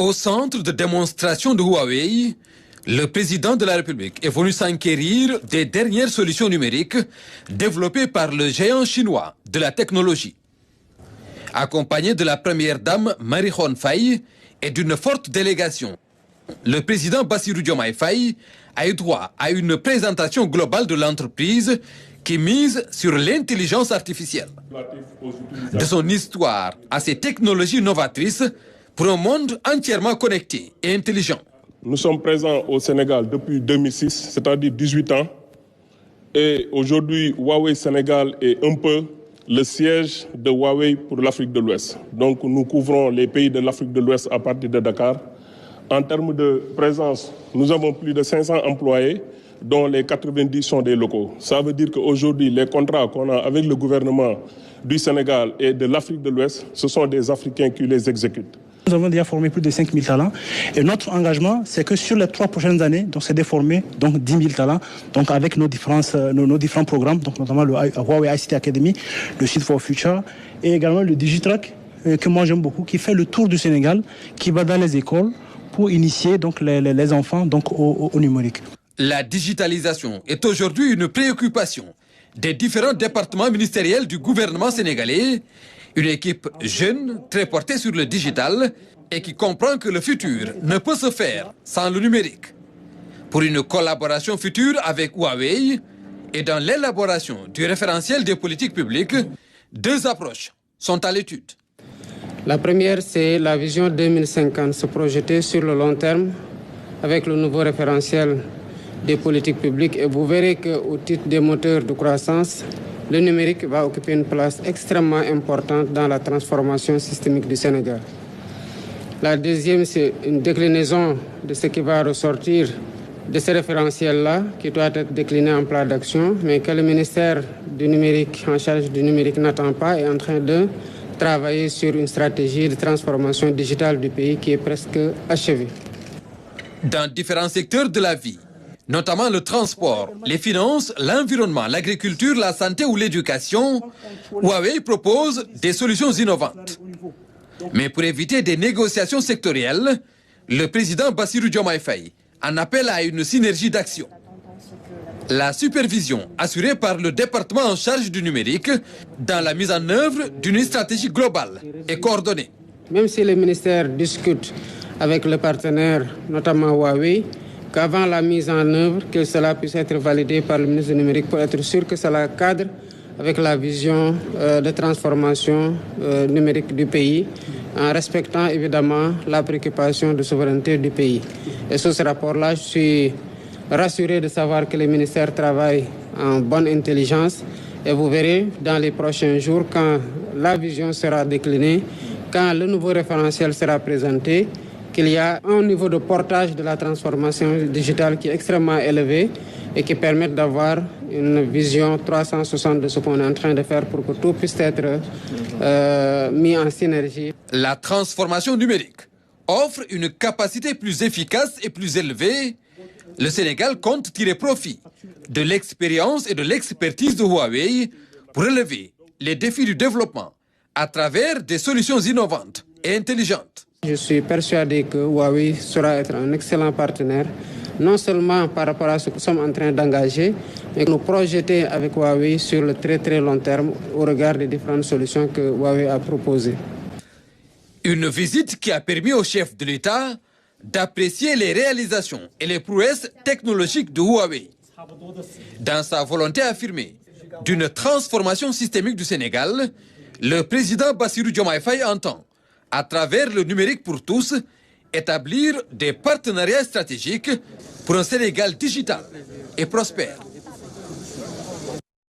Au centre de démonstration de Huawei, le président de la République est venu s'enquérir des dernières solutions numériques développées par le géant chinois de la technologie. Accompagné de la première dame Marie-Khone Faye et d'une forte délégation, le président Bassirou Diomaye Faye a eu droit à une présentation globale de l'entreprise qui mise sur l'intelligence artificielle. De son histoire à ses technologies novatrices pour un monde entièrement connecté et intelligent. Nous sommes présents au Sénégal depuis 2006, c'est-à-dire 18 ans. Et aujourd'hui, Huawei Sénégal est un peu le siège de Huawei pour l'Afrique de l'Ouest. Donc nous couvrons les pays de l'Afrique de l'Ouest à partir de Dakar. En termes de présence, nous avons plus de 500 employés, dont les 90 sont des locaux. Ça veut dire qu'aujourd'hui, les contrats qu'on a avec le gouvernement du Sénégal et de l'Afrique de l'Ouest, ce sont des Africains qui les exécutent. Nous avons déjà formé plus de 5 000 talents et notre engagement, c'est que sur les 3 prochaines années, c'est de former 10 000 talents donc avec nos différents programmes, donc notamment le Huawei ICT Academy, le Seed for Future et également le Digitrack que moi j'aime beaucoup, qui fait le tour du Sénégal, qui va dans les écoles pour initier donc les enfants donc au numérique. La digitalisation est aujourd'hui une préoccupation des différents départements ministériels du gouvernement sénégalais. Une équipe jeune, très portée sur le digital et qui comprend que le futur ne peut se faire sans le numérique. Pour une collaboration future avec Huawei et dans l'élaboration du référentiel des politiques publiques, 2 approches sont à l'étude. La première, c'est la vision 2050, se projeter sur le long terme avec le nouveau référentiel des politiques publiques. Et vous verrez qu'au titre des moteurs de croissance, le numérique va occuper une place extrêmement importante dans la transformation systémique du Sénégal. La deuxième, c'est une déclinaison de ce qui va ressortir de ce référentiel-là, qui doit être décliné en plan d'action, mais que le ministère du numérique, en charge du numérique, n'attend pas, est en train de travailler sur une stratégie de transformation digitale du pays qui est presque achevée. Dans différents secteurs de la vie, notamment le transport, les finances, l'environnement, l'agriculture, la santé ou l'éducation, Huawei propose des solutions innovantes. Mais pour éviter des négociations sectorielles, le président Bassirou Diomaye Faye en appelle à une synergie d'action. La supervision assurée par le département en charge du numérique dans la mise en œuvre d'une stratégie globale et coordonnée. Même si les ministères discutent avec le partenaire, notamment Huawei, qu'avant la mise en œuvre, que cela puisse être validé par le ministre du numérique pour être sûr que cela cadre avec la vision de transformation numérique du pays, en respectant évidemment la préoccupation de souveraineté du pays. Et sur ce rapport-là, je suis rassuré de savoir que les ministères travaillent en bonne intelligence et vous verrez dans les prochains jours, quand la vision sera déclinée, quand le nouveau référentiel sera présenté, qu'il y a un niveau de portage de la transformation digitale qui est extrêmement élevé et qui permet d'avoir une vision 360 de ce qu'on est en train de faire pour que tout puisse être mis en synergie. La transformation numérique offre une capacité plus efficace et plus élevée. Le Sénégal compte tirer profit de l'expérience et de l'expertise de Huawei pour relever les défis du développement à travers des solutions innovantes et intelligentes. Je suis persuadé que Huawei sera être un excellent partenaire, non seulement par rapport à ce que nous sommes en train d'engager, mais nous projeter avec Huawei sur le très très long terme au regard des différentes solutions que Huawei a proposées. Une visite qui a permis au chef de l'État d'apprécier les réalisations et les prouesses technologiques de Huawei. Dans sa volonté affirmée d'une transformation systémique du Sénégal, le président Bassirou Diomaye Faye entend, à travers le numérique pour tous, établir des partenariats stratégiques pour un Sénégal digital et prospère.